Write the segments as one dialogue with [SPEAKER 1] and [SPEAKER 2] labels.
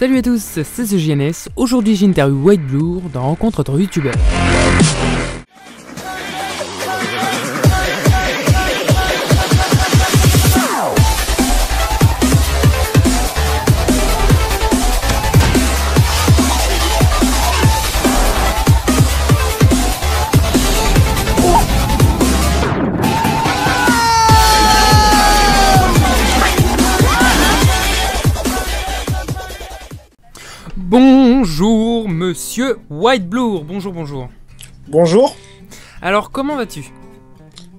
[SPEAKER 1] Salut à tous, c'est CJNS. Aujourd'hui j'interviewe White Blur dans Rencontre entre youtubeurs. Bonjour monsieur White Blur, bonjour.
[SPEAKER 2] Bonjour.
[SPEAKER 1] Alors comment vas-tu?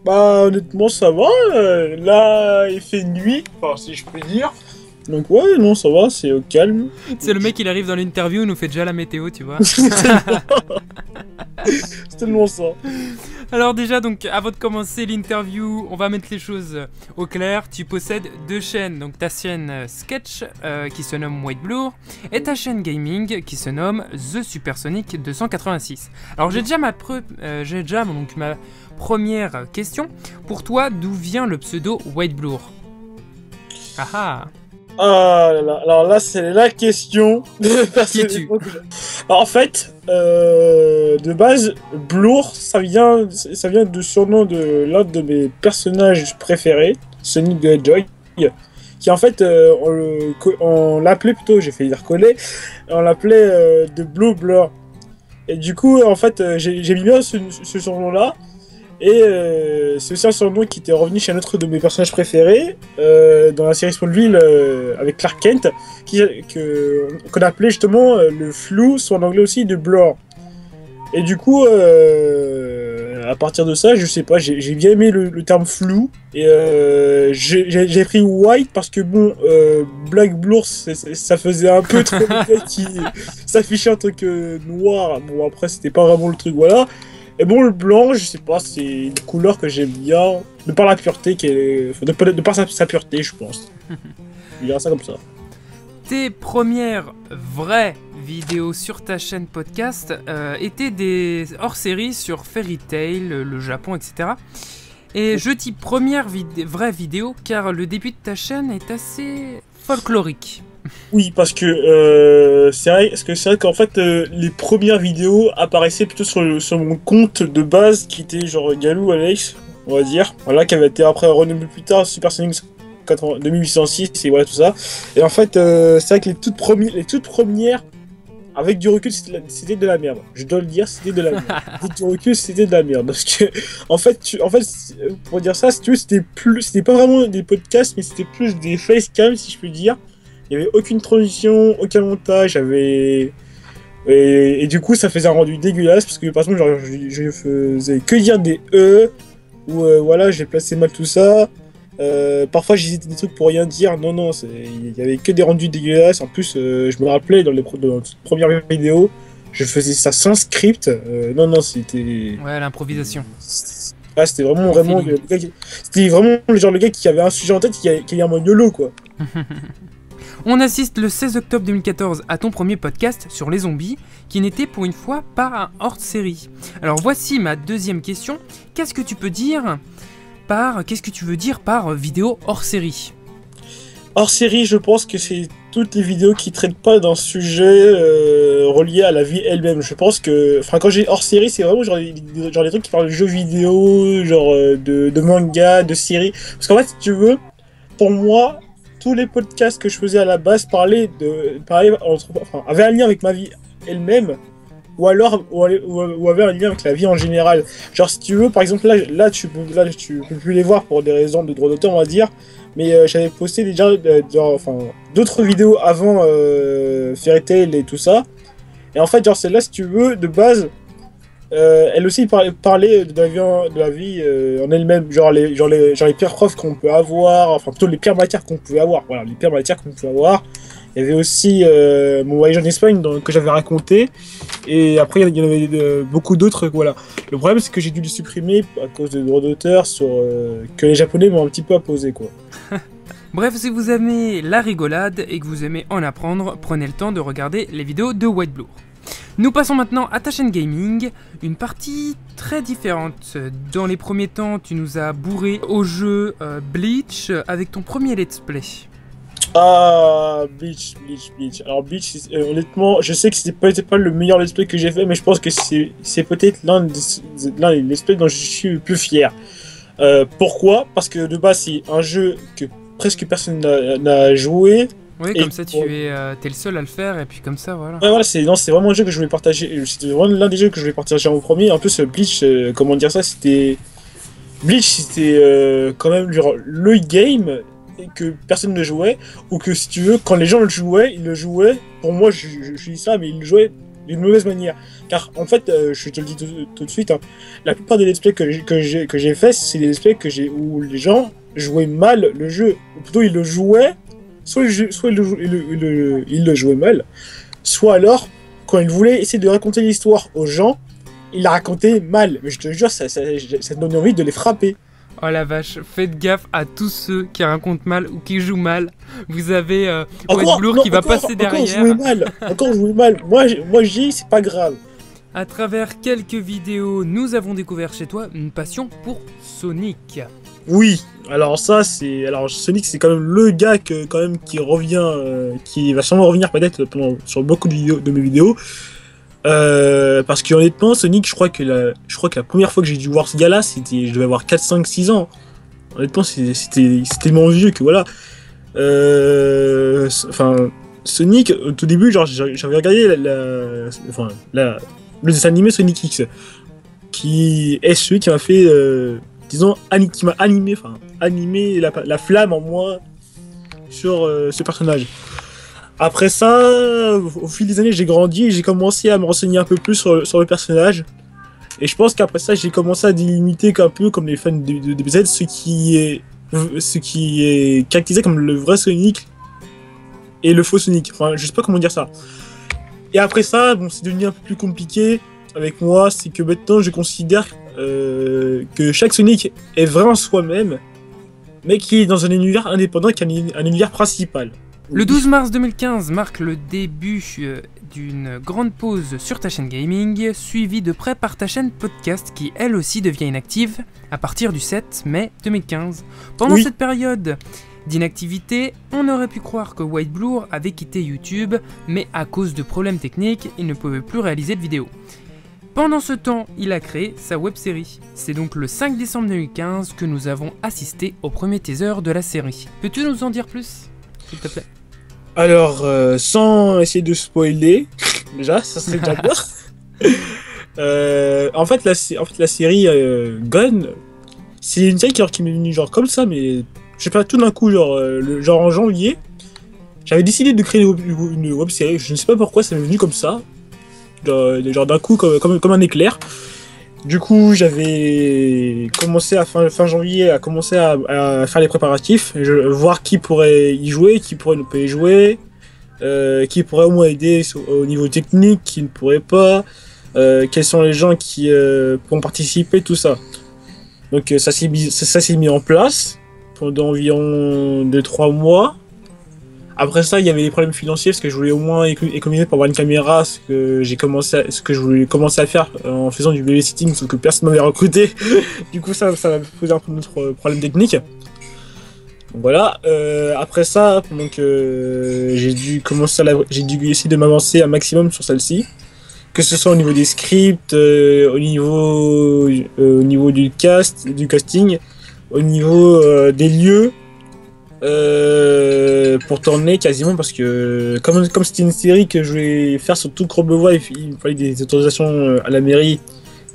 [SPEAKER 2] Bah honnêtement ça va, là il fait nuit, enfin si je puis dire. Donc ouais, non ça va, c'est au calme.
[SPEAKER 1] C'est le mec il arrive dans l'interview, il nous fait déjà la météo tu vois.
[SPEAKER 2] C'est tellement ça.
[SPEAKER 1] Alors déjà donc avant de commencer l'interview, on va mettre les choses au clair. Tu possèdes deux chaînes, donc ta chaîne Sketch qui se nomme White Blur et ta chaîne Gaming qui se nomme The Supersonic 286. Alors j'ai déjà ma première question. Pour toi, d'où vient le pseudo White Blur? Ah ah.
[SPEAKER 2] Ah là là, alors là c'est la question.
[SPEAKER 1] Qui es-tu?
[SPEAKER 2] Alors, en fait, de base, Blur, ça vient du surnom de l'un de mes préférés, Sonic the Hedgehog, qui en fait, on l'appelait plutôt, j'ai fait dire coller, on l'appelait de Blue Blur. Et du coup, en fait, j'ai mis bien ce surnom-là. Et c'est aussi un surnom qui était revenu chez un autre de mes personnages préférés dans la série Smallville avec Clark Kent, qu'on appelait justement le flou, soit en anglais aussi de Blur. Et du coup, à partir de ça, je sais pas, j'ai bien aimé le terme flou. Et j'ai pris White parce que bon, Black Blur, ça faisait un peu trop le gars qui s'affichait un truc noir. Bon, après, c'était pas vraiment le truc, voilà. Et bon, le blanc, je sais pas, c'est une couleur que j'aime bien, de par la pureté, de par sa pureté, je pense. Je dirais ça comme ça.
[SPEAKER 1] Tes premières vraies vidéos sur ta chaîne podcast étaient des hors-séries sur Fairy Tail, le Japon, etc. Et je dis première vraie vidéo car le début de ta chaîne est assez folklorique.
[SPEAKER 2] Oui, parce que c'est vrai qu'en fait les premières vidéos apparaissaient plutôt sur mon compte de base qui était genre Galou Alex, on va dire, voilà, qui avait été après renommé plus tard Supersonic 2806 et voilà tout ça. Et en fait c'est vrai que les toutes premières avec du recul c'était de la merde. Je dois le dire, c'était de la merde. Avec du recul c'était de la merde parce que en fait pour dire ça, si tu veux, c'était pas vraiment des podcasts mais c'était plus des facecam si je puis dire. Il n'y avait aucune transition, aucun montage, et du coup ça faisait un rendu dégueulasse parce que par exemple genre, je faisais que dire des ou voilà j'ai placé mal tout ça. Parfois j'hésitais des trucs pour rien dire, non, il y avait que des rendus dégueulasses. En plus je me rappelais dans les premières vidéos, je faisais ça sans script, non c'était...
[SPEAKER 1] Ouais, l'improvisation.
[SPEAKER 2] Ah, c'était vraiment c'était vraiment le gars qui avait un sujet en tête qui est en mode YOLO quoi.
[SPEAKER 1] On assiste le 16 octobre 2014 à ton premier podcast sur les zombies, qui n'était pour une fois pas un hors-série. Alors voici ma deuxième question. Qu'est-ce que tu veux dire par vidéo hors-série?
[SPEAKER 2] Hors-série, je pense que c'est toutes les vidéos qui traitent pas d'un sujet relié à la vie elle-même. Je pense que, enfin, quand j'ai hors-série, c'est vraiment genre des trucs qui parlent de jeux vidéo, genre de manga, de séries. Parce qu'en fait, si tu veux, pour moi, tous les podcasts que je faisais à la base avaient un lien avec ma vie elle-même, ou avaient un lien avec la vie en général. Genre si tu veux, par exemple là tu peux plus les voir pour des raisons de droit d'auteur on va dire, mais j'avais posté déjà d'autres vidéos avant Fairy Tail et tout ça. Et en fait genre celle-là si tu veux de base, elle aussi parlait de la vie en elle-même, genre les pires preuves qu'on peut avoir, enfin plutôt les pires matières qu'on pouvait avoir, voilà, les pires matières qu'on pouvait avoir. Il y avait aussi mon voyage en Espagne que j'avais raconté, et après il y en avait beaucoup d'autres, voilà. Le problème c'est que j'ai dû les supprimer à cause des droits d'auteur que les Japonais m'ont un petit peu imposé quoi.
[SPEAKER 1] Bref, si vous aimez la rigolade et que vous aimez en apprendre, prenez le temps de regarder les vidéos de White Blur. Nous passons maintenant à ta chaîne gaming, une partie très différente. Dans les premiers temps, tu nous as bourré au jeu Bleach avec ton premier let's play.
[SPEAKER 2] Ah, Bleach. Alors Bleach, honnêtement, je sais que c'était peut-être pas le meilleur let's play que j'ai fait, mais je pense que c'est peut-être l'un des let's play dont je suis le plus fier. Pourquoi? Parce que de base, c'est un jeu que presque personne n'a joué.
[SPEAKER 1] Oui, comme ça, t'es le seul à le faire, et puis comme ça, voilà.
[SPEAKER 2] Ouais, voilà, c'est vraiment un jeu que je voulais partager. C'était vraiment l'un des jeux que je voulais partager en premier. En plus, Bleach, comment dire ça, Bleach, c'était quand même genre, le game que personne ne jouait, ou que si tu veux, quand les gens ils le jouaient, pour moi, je dis ça, mais ils le jouaient d'une mauvaise manière. Car en fait, je te le dis tout de suite, hein, la plupart des let's play que j'ai fait, c'est des let's play où les gens jouaient mal le jeu, ou plutôt ils le jouaient, soit ils le jouaient mal, soit alors, quand ils voulaient essayer de raconter l'histoire aux gens, ils la racontaient mal. Mais je te jure, ça donne envie de les frapper.
[SPEAKER 1] Oh la vache, faites gaffe à tous ceux qui racontent mal ou qui jouent mal. Vous avez Westbloor qui va passer derrière.
[SPEAKER 2] Encore jouer mal. Moi je dis, c'est pas grave.
[SPEAKER 1] À travers quelques vidéos, nous avons découvert chez toi une passion pour Sonic.
[SPEAKER 2] Oui, alors Sonic, c'est quand même le gars qui revient, qui va sûrement revenir peut-être sur beaucoup de mes vidéos. Parce que honnêtement, Sonic, je crois que la première fois que j'ai dû voir ce gars-là, je devais avoir 4, 5, 6 ans. Honnêtement, c'était tellement vieux que voilà. Sonic, au tout début, genre, j'avais regardé le dessin animé Sonic X, qui est celui qui m'a fait, qui m'a animé la flamme en moi sur ce personnage. Après ça, au fil des années, j'ai grandi et j'ai commencé à me renseigner un peu plus sur le personnage. Et je pense qu'après ça, j'ai commencé à délimiter un peu comme les fans de DBZ ce qui est caractérisé comme le vrai Sonic et le faux Sonic. Enfin, je sais pas comment dire ça. Et après ça, bon, c'est devenu un peu plus compliqué avec moi. C'est que maintenant, je considère que chaque Sonic est vraiment soi-même, mais qui est dans un univers indépendant, qui est un univers principal.
[SPEAKER 1] Le 12 mars 2015 marque le début d'une grande pause sur ta chaîne gaming, suivie de près par ta chaîne podcast qui elle aussi devient inactive à partir du 7 mai 2015. Pendant cette période d'inactivité, on aurait pu croire que Westbloor avait quitté YouTube, mais à cause de problèmes techniques, il ne pouvait plus réaliser de vidéos. Pendant ce temps, il a créé sa web-série. C'est donc le 5 décembre 2015 que nous avons assisté au premier teaser de la série. Peux-tu nous en dire plus, s'il te plaît?
[SPEAKER 2] Alors, sans essayer de spoiler, déjà, ça serait déjà bien. En fait, la série Gone, c'est une série qui m'est venue genre comme ça, mais je sais pas, tout d'un coup, genre en janvier, j'avais décidé de créer une web série. Je ne sais pas pourquoi, ça m'est venu comme ça, genre d'un coup, comme un éclair. Du coup, j'avais commencé à fin janvier à faire les préparatifs, voir qui pourrait y jouer, qui pourrait ne pas y jouer, qui pourrait au moins aider au niveau technique, qui ne pourrait pas, quels sont les gens qui pourront participer, tout ça. Donc ça s'est mis en place pendant environ 2-3 mois. Après ça, il y avait des problèmes financiers parce que je voulais au moins économiser pour avoir une caméra, ce que je voulais commencer à faire en faisant du babysitting, sauf que personne m'avait recruté. Du coup, ça m'a posé un peu d'autres problèmes techniques. Donc voilà. Après ça, donc j'ai dû essayer de m'avancer un maximum sur celle-ci, que ce soit au niveau des scripts, au niveau du casting, au niveau des lieux. Pour tourner quasiment, parce que comme c'était une série que je voulais faire sur toute Courbevoie, il me fallait des autorisations à la mairie,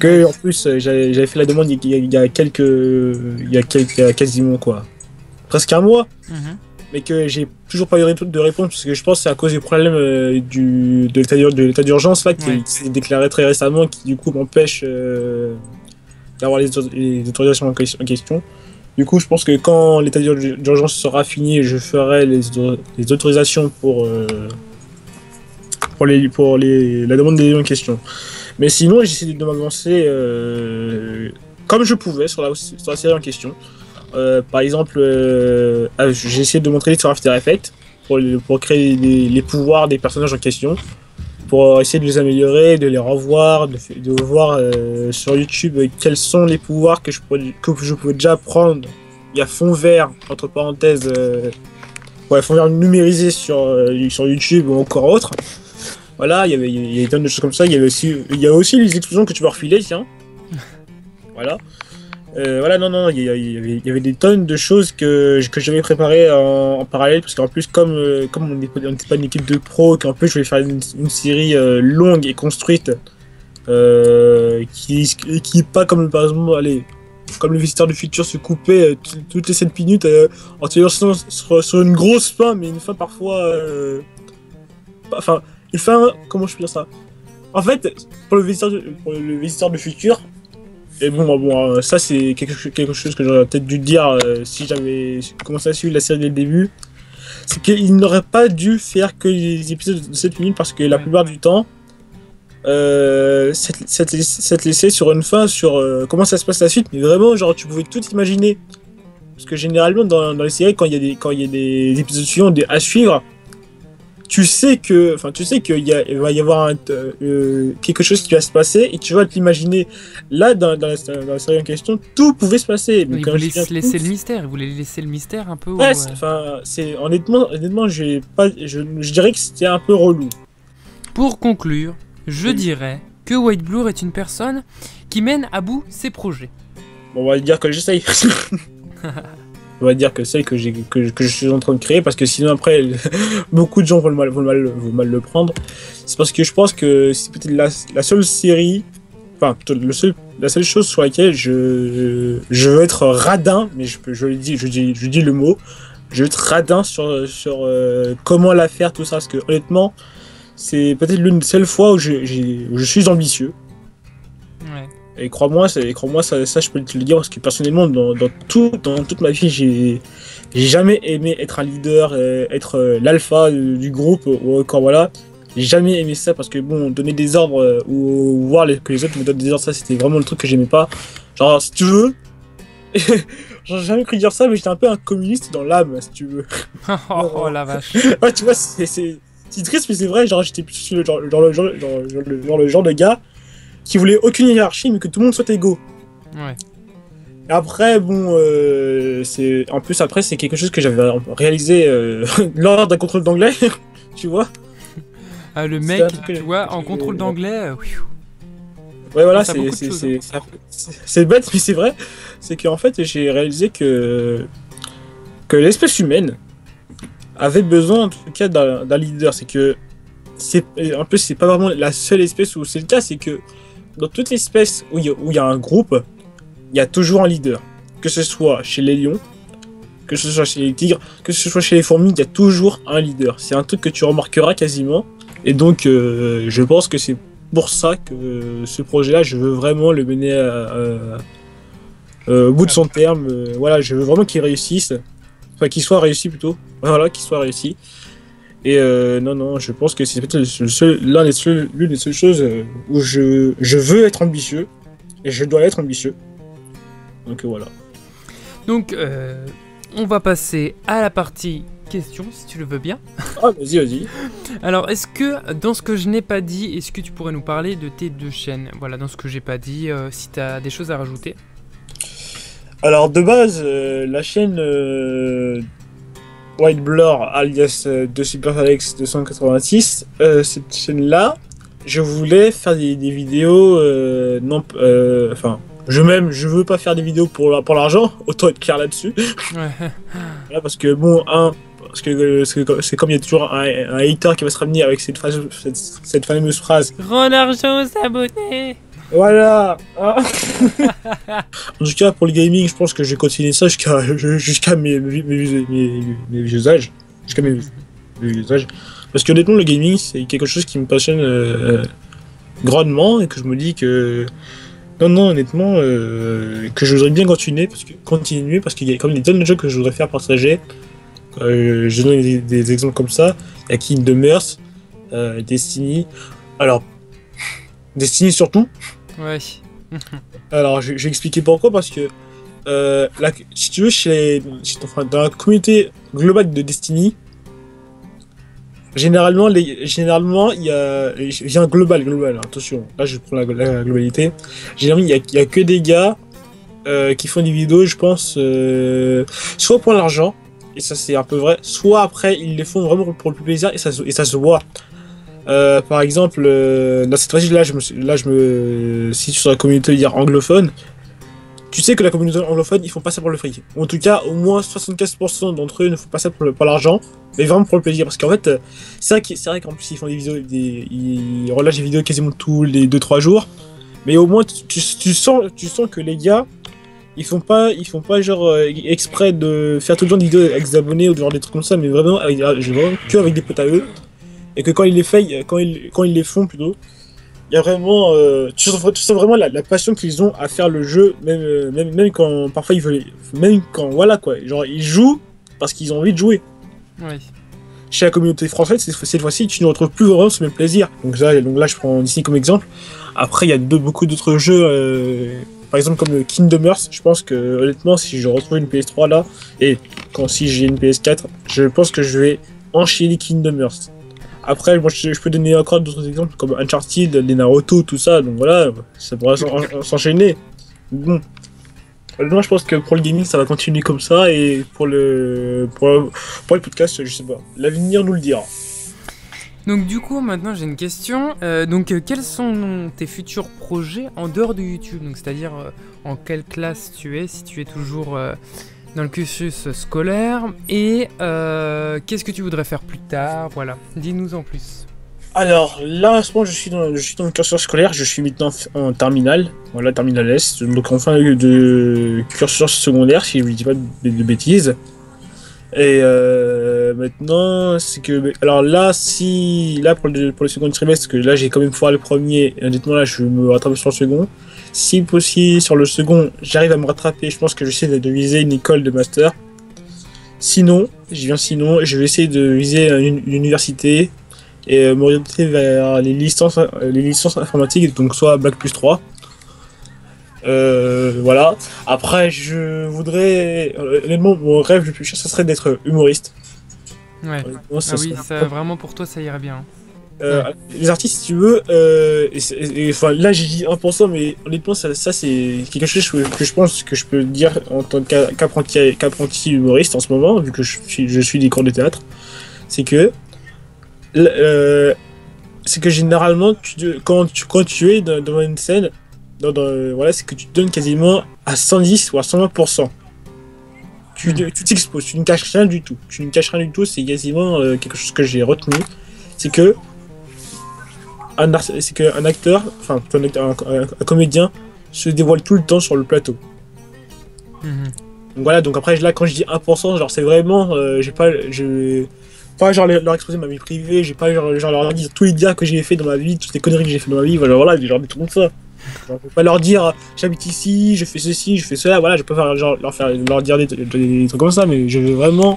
[SPEAKER 2] que en plus j'avais fait la demande il y a quasiment presque un mois, mais que j'ai toujours pas eu de réponse, parce que je pense que c'est à cause des problèmes de l'état d'urgence là, qui s'est déclaré très récemment, qui du coup m'empêche d'avoir les autorisations en question. Du coup, je pense que quand l'état d'urgence sera fini, je ferai les autorisations pour la demande des en question. Mais sinon, j'ai essayé de m'avancer comme je pouvais sur la série en question. Par exemple, j'ai essayé de montrer sur After Effects pour créer les pouvoirs des personnages en question, pour essayer de les améliorer, de les revoir, de voir sur YouTube quels sont les pouvoirs que je pouvais déjà prendre. Il y a fond vert, entre parenthèses, ouais, fond vert numérisé sur YouTube ou encore autre. Voilà, il y avait plein de choses comme ça. Il y a aussi les explosions que tu peux refiler, tiens. Voilà. Voilà, non, il y avait des tonnes de choses que j'avais préparées en parallèle, parce qu'en plus, comme on n'était pas une équipe de pros, qu'en plus je voulais faire une série longue et construite, qui est pas comme par exemple, allez, comme le Visiteur du Futur se coupait toutes les 7 minutes en te lançant sur une grosse fin, mais une fin parfois. Enfin, une fin. Comment je peux dire ça? En fait, pour le Visiteur du Futur. Et bon, ça c'est quelque chose que j'aurais peut-être dû dire si j'avais commencé à suivre la série dès le début. C'est qu'il n'aurait pas dû faire que les épisodes de 7 minutes parce que la plupart du temps, ça te laissait sur une fin, sur comment ça se passe la suite, mais vraiment, genre, tu pouvais tout imaginer. Parce que généralement, dans les séries, quand il y a des épisodes suivants à suivre, tu sais qu'il va y avoir quelque chose qui va se passer et tu vas t'imaginer. Là, dans la série en question, tout pouvait se passer.
[SPEAKER 1] Mais il voulait laisser le mystère. Il voulait laisser le mystère un peu.
[SPEAKER 2] Ouais, honnêtement, je dirais que c'était un peu relou.
[SPEAKER 1] Pour conclure, je dirais que White Blur est une personne qui mène à bout ses projets.
[SPEAKER 2] Bon, on va dire que j'essaye. On va dire que celle que je suis en train de créer, parce que sinon après beaucoup de gens vont mal le prendre. C'est parce que je pense que c'est peut-être la seule série, enfin la seule chose sur laquelle je veux être radin, mais je dis le mot, je veux être radin sur comment la faire, tout ça, parce que honnêtement c'est peut-être l'une des seules fois où je suis ambitieux.
[SPEAKER 1] Ouais.
[SPEAKER 2] Et crois-moi, ça je peux te le dire, parce que personnellement, dans toute ma vie, j'ai jamais aimé être un leader, être l'alpha du groupe, ou encore voilà. J'ai jamais aimé ça, parce que bon, donner des ordres ou voir que les autres me donnent des ordres, ça c'était vraiment le truc que j'aimais pas. Genre, si tu veux, j'ai jamais cru dire ça, mais j'étais un peu un communiste dans l'âme, si tu veux.
[SPEAKER 1] Oh la vache.
[SPEAKER 2] Ouais, tu vois, c'est triste, mais c'est vrai, genre j'étais plus le genre de gars qui voulait aucune hiérarchie, mais que tout le monde soit égaux.
[SPEAKER 1] Ouais.
[SPEAKER 2] Et après, bon, en plus après, c'est quelque chose que j'avais réalisé lors d'un contrôle d'anglais, tu vois.
[SPEAKER 1] Ah, le mec, tu vois, en contrôle d'anglais.
[SPEAKER 2] Ouais, voilà, c'est bête, mais c'est vrai. C'est qu'en fait, j'ai réalisé que l'espèce humaine avait besoin, en tout cas, d'un leader. C'est que en plus, c'est pas vraiment la seule espèce où c'est le cas, c'est que dans toute espèce où il y a un groupe, il y a toujours un leader. Que ce soit chez les lions, que ce soit chez les tigres, que ce soit chez les fourmis, il y a toujours un leader. C'est un truc que tu remarqueras quasiment. Et donc, je pense que c'est pour ça que ce projet-là, je veux vraiment le mener au bout de son terme. Voilà, je veux vraiment qu'il réussisse. Enfin, qu'il soit réussi plutôt. Voilà, qu'il soit réussi. Et non, je pense que c'est peut-être l'une des seules choses où je veux être ambitieux et je dois être ambitieux. Donc voilà.
[SPEAKER 1] Donc on va passer à la partie questions, si tu le veux bien.
[SPEAKER 2] Ah, vas-y.
[SPEAKER 1] Alors, est-ce que dans ce que je n'ai pas dit, est-ce que tu pourrais nous parler de tes 2 chaînes? Voilà, dans ce que j'ai pas dit, si tu as des choses à rajouter.
[SPEAKER 2] Alors de base, la chaîne White Blur alias de Super Alex 286, cette chaîne-là, je voulais faire des vidéos, je veux pas faire des vidéos pour l'argent, autant être clair là-dessus.
[SPEAKER 1] Ouais.
[SPEAKER 2] Voilà, parce que bon, c'est comme il y a toujours un hater qui va se ramener avec cette fameuse phrase.
[SPEAKER 1] Rends l'argent aux abonnés.
[SPEAKER 2] Voilà. En tout cas, pour le gaming, je pense que je vais continuer ça jusqu'à mes vieux âges. Jusqu'à mes vieux âges. Parce que honnêtement, le gaming, c'est quelque chose qui me passionne grandement, et que je me dis que non, honnêtement, que je voudrais bien continuer parce qu'il y a comme des tonnes de jeux que je voudrais faire partager. Je donne des exemples comme ça. Il y a Kingdom Hearts, Destiny. Alors, Destiny surtout.
[SPEAKER 1] Ouais.
[SPEAKER 2] Alors, je vais expliquer pourquoi, parce que si tu veux, dans la communauté globale de Destiny, généralement il y a un global, attention, là je prends la globalité. Généralement, il y a que des gars qui font des vidéos, je pense, soit pour l'argent, et ça c'est un peu vrai, soit après ils les font vraiment pour le plaisir et ça se voit. Par exemple, dans cette fois-ci là, je me situe sur la communauté dire anglophone. Tu sais que la communauté anglophone, ils font pas ça pour le fric. Ou en tout cas, au moins 75% d'entre eux ne font pas ça pour l'argent, mais vraiment pour le plaisir. Parce qu'en fait, c'est vrai qu'en plus, ils font des vidéos, ils relâchent des vidéos quasiment tous les 2-3 jours. Mais au moins, tu sens que les gars, ils font pas genre exprès de faire tout le temps des vidéos avec des abonnés ou genre des trucs comme ça, mais vraiment, vraiment que avec des potes à eux. Et que quand ils les font plutôt, il y a vraiment, tu sens vraiment la passion qu'ils ont à faire le jeu, même quand parfois ils veulent, même quand voilà quoi, genre ils jouent parce qu'ils ont envie de jouer.
[SPEAKER 1] Oui.
[SPEAKER 2] Chez la communauté française, cette fois-ci, tu ne retrouves plus vraiment ce même plaisir. Donc là, je prends Disney comme exemple. Après, il y a beaucoup d'autres jeux, par exemple comme le Kingdom Hearts. Je pense que honnêtement, si je retrouve une PS3 là, et si j'ai une PS4, je pense que je vais enchaîner Kingdom Hearts. Après, moi, je peux donner encore d'autres exemples comme Uncharted, les Naruto, tout ça. Donc voilà, ça pourrait s'enchaîner. Bon, moi, je pense que pour le gaming, ça va continuer comme ça. Et pour le podcast, je sais pas. L'avenir nous le dira.
[SPEAKER 1] Donc du coup, maintenant, j'ai une question. Quels sont tes futurs projets en dehors de YouTube? Donc, c'est-à-dire, en quelle classe tu es, si tu es toujours dans le cursus scolaire, et qu'est-ce que tu voudrais faire plus tard? Voilà, dis-nous en plus.
[SPEAKER 2] Alors là, en ce moment, je suis dans le cursus scolaire, je suis maintenant en terminale, voilà, terminale S, donc en fin de cursus secondaire, si je ne dis pas de bêtises. Et maintenant, c'est que, alors là, pour le second trimestre, que là j'ai quand même foiré le premier, et honnêtement là je me rattrape sur le second. Si possible, sur le second, j'arrive à me rattraper, je pense que j'essaie de viser une école de master. Sinon, je vais essayer de viser une université et m'orienter vers les licences informatiques, donc soit Bac+3. Voilà. Après, je voudrais, honnêtement, mon rêve le plus cher, ce serait d'être humoriste.
[SPEAKER 1] Ouais.
[SPEAKER 2] Honnêtement,
[SPEAKER 1] Ça, vraiment pour toi, ça irait bien.
[SPEAKER 2] Les artistes, si tu veux, enfin, là j'ai dit 1%, mais honnêtement, ça c'est quelque chose que je pense que je peux dire en tant qu'apprenti humoriste en ce moment, vu que je suis des cours de théâtre. C'est que généralement, quand tu es devant une scène, voilà, c'est que tu te donnes quasiment à 110 ou à 120%. Tu t'exposes, tu ne caches rien du tout. C'est quasiment quelque chose que j'ai retenu. C'est que un acteur, enfin un comédien se dévoile tout le temps sur le plateau. Donc voilà, donc après là quand je dis 1%, genre c'est vraiment, pas genre leur exposer ma vie privée, j'ai pas genre leur dire tous les dias que j'ai fait dans ma vie, toutes les conneries que j'ai fait dans ma vie, voilà, genre des trucs comme ça. Genre, je peux pas leur dire j'habite ici, je fais ceci, je fais cela, voilà, je peux pas leur dire des trucs comme ça, mais je veux vraiment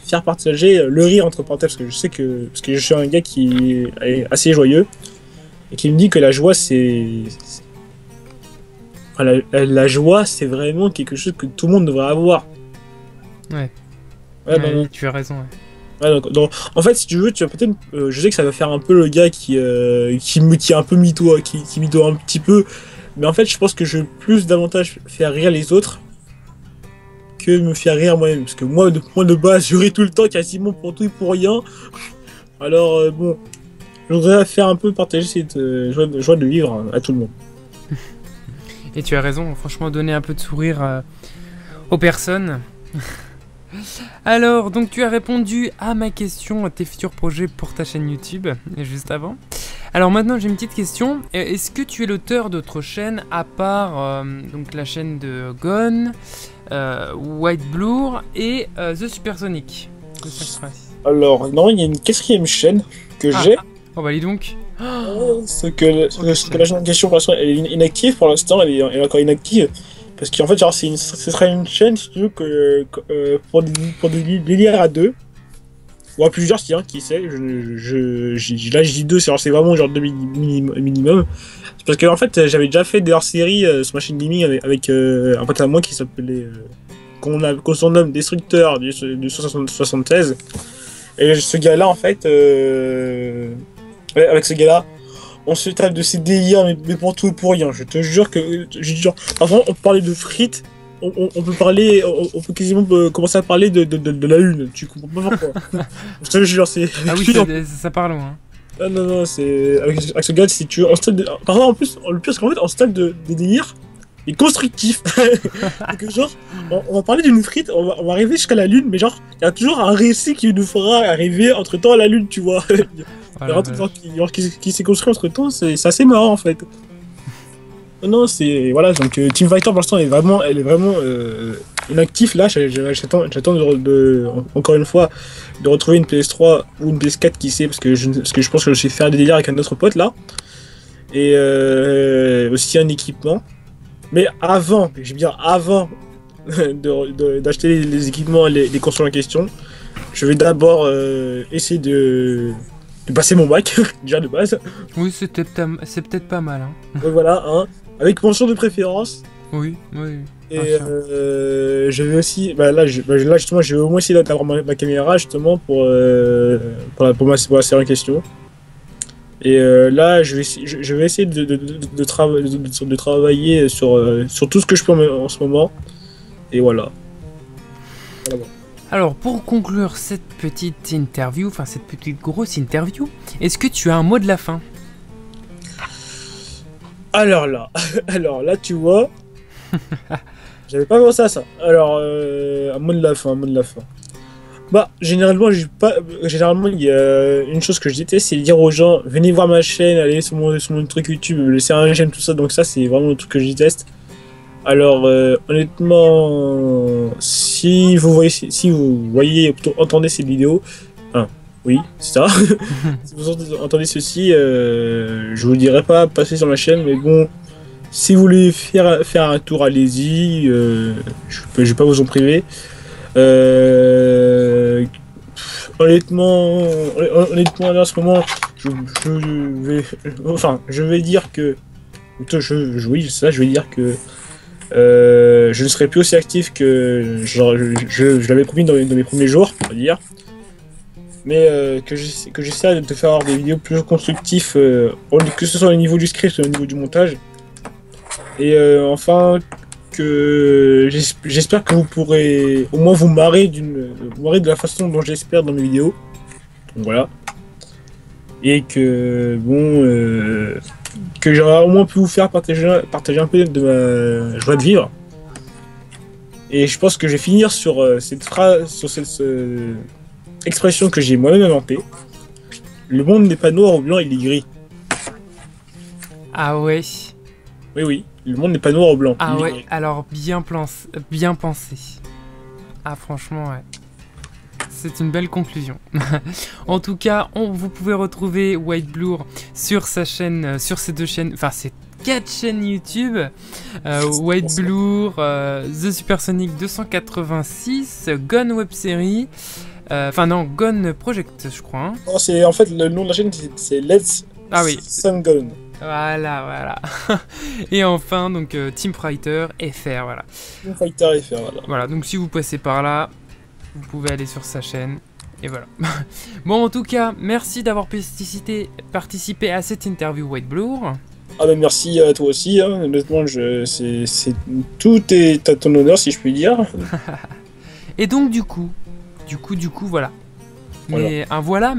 [SPEAKER 2] faire partager le rire entre parenthèses, parce que je suis un gars qui est assez joyeux et qui me dit que la joie la joie c'est vraiment quelque chose que tout le monde devrait avoir.
[SPEAKER 1] Ouais, tu as raison.
[SPEAKER 2] Ouais, donc, en fait, si tu veux, tu vas peut-être, je sais que ça va faire un peu le gars qui est un peu mytho, qui mytho un petit peu, mais en fait, je pense que je veux plus davantage faire rire les autres que me faire rire moi-même, parce que moi de base, je ris tout le temps, quasiment pour tout et pour rien. Alors bon, je voudrais faire un peu partager cette joie de vivre à tout le monde.
[SPEAKER 1] Et tu as raison, franchement, donner un peu de sourire aux personnes. Alors, donc tu as répondu à ma question, à tes futurs projets pour ta chaîne YouTube, juste avant. Alors maintenant, j'ai une petite question. Est-ce que tu es l'auteur d'autres chaînes, à part donc la chaîne de Gone, White Blur et The Supersonic?
[SPEAKER 2] Alors, non, il y a une quatrième chaîne que j'ai.
[SPEAKER 1] Oh bah dis donc.
[SPEAKER 2] Ce que la chaîne en question, pour l'instant, elle est inactive pour l'instant, elle est encore inactive. Parce qu'en fait, genre, ce serait une chaîne, si tu veux, pour des délires à deux. Ou à plusieurs, qui sait. Là, je dis deux, c'est vraiment genre deux minimum. C'est parce que, en fait, j'avais déjà fait des hors-séries sur ma chaîne gaming avec un pote à moi qui s'appelait. Qu'on surnomme Destructeur du 76. Et ce gars-là, en fait. Avec ce gars-là. On se tape de ces délires, mais pour tout et pour rien. Je te jure que. Parfois, on parlait de frites, on peut parler, on peut quasiment commencer à parler de la Lune. Tu comprends pas pourquoi. Je te jure, c'est.
[SPEAKER 1] Ah oui, ça part loin.
[SPEAKER 2] Ah non, c'est. Avec ce gars, si tu. En stade de... Par exemple, en plus, le pire, c'est qu'en fait, en stade de délire, il est constructif. Donc, genre, on va parler d'une frite, on va arriver jusqu'à la Lune, mais genre, il y a toujours un récit qui nous fera arriver entre temps à la Lune, tu vois. Il y a un truc qui s'est construit entre temps, c'est assez marrant en fait. Non, c'est. Voilà, donc Team Fighter pour l'instant, elle est vraiment inactive là. J'attends encore une fois de retrouver une PS3 ou une PS4 qui sait, parce que je pense que je vais faire des délires avec un autre pote là. Et aussi un équipement. Mais avant, j'ai bien avant d'acheter les équipements et les consoles en question, je vais d'abord essayer de passer mon bac, déjà de base.
[SPEAKER 1] Oui, c'est peut-être pas mal. Hein.
[SPEAKER 2] Voilà, hein, avec mention de préférence.
[SPEAKER 1] Oui.
[SPEAKER 2] Et je vais aussi, là justement, je vais au moins essayer d'avoir ma caméra justement pour la série en question. Et là, je vais essayer de travailler sur tout ce que je peux en ce moment. Et voilà.
[SPEAKER 1] Alors, pour conclure cette petite interview, enfin cette petite grosse interview, est-ce que tu as un mot de la fin?
[SPEAKER 2] Alors là, tu vois, j'avais pas pensé à ça. Alors, un mot de la fin. Bah, généralement, il y a une chose que je déteste, c'est dire aux gens, venez voir ma chaîne, allez sur mon truc YouTube, laissez un j'aime, tout ça. Donc ça, c'est vraiment le truc que je déteste. Alors, honnêtement, si vous voyez, plutôt entendez cette vidéo, oui, c'est ça. Si vous entendez ceci, je vous dirai pas passer sur ma chaîne, mais bon, si vous voulez faire un tour, allez-y. Je vais pas vous en priver. Honnêtement, là, en ce moment, je vais dire que, oui, c'est ça, je vais dire que je ne serai plus aussi actif que je l'avais promis dans mes premiers jours, on va dire. Mais que j'essaie de faire des vidéos plus constructives, que ce soit au niveau du script ou au niveau du montage. Et enfin, que j'espère que vous pourrez au moins vous marrer de la façon dont j'espère dans mes vidéos. Donc voilà. Et que bon, que j'aurais au moins pu vous faire partager un peu de ma joie de vivre. Et je pense que je vais finir sur cette phrase, sur cette expression que j'ai moi-même inventée. Le monde n'est pas noir ou blanc, il est gris.
[SPEAKER 1] Ah ouais.
[SPEAKER 2] Oui, le monde n'est pas noir ou blanc.
[SPEAKER 1] Ah ouais, gris. Alors bien pensé. Ah franchement, ouais. C'est une belle conclusion. En tout cas, vous pouvez retrouver White Blur sur sa chaîne, sur ses deux chaînes, enfin ses 4 chaînes YouTube. White Blur, The Supersonic 286, Gone Web Series. Enfin non, Gone Project, je crois. Hein.
[SPEAKER 2] Non, c'est en fait le nom de la chaîne, c'est Let's Some Gone.
[SPEAKER 1] Voilà. Et enfin, donc Team Fighter FR, voilà.
[SPEAKER 2] Team Fighter FR, voilà.
[SPEAKER 1] Voilà, donc si vous passez par là, vous pouvez aller sur sa chaîne. Et voilà. Bon, en tout cas, merci d'avoir participé à cette interview White Blur.
[SPEAKER 2] Ah ben merci à toi aussi, hein. Honnêtement, tout est à ton honneur, si je puis dire.
[SPEAKER 1] Et donc du coup, voilà. Mais voilà.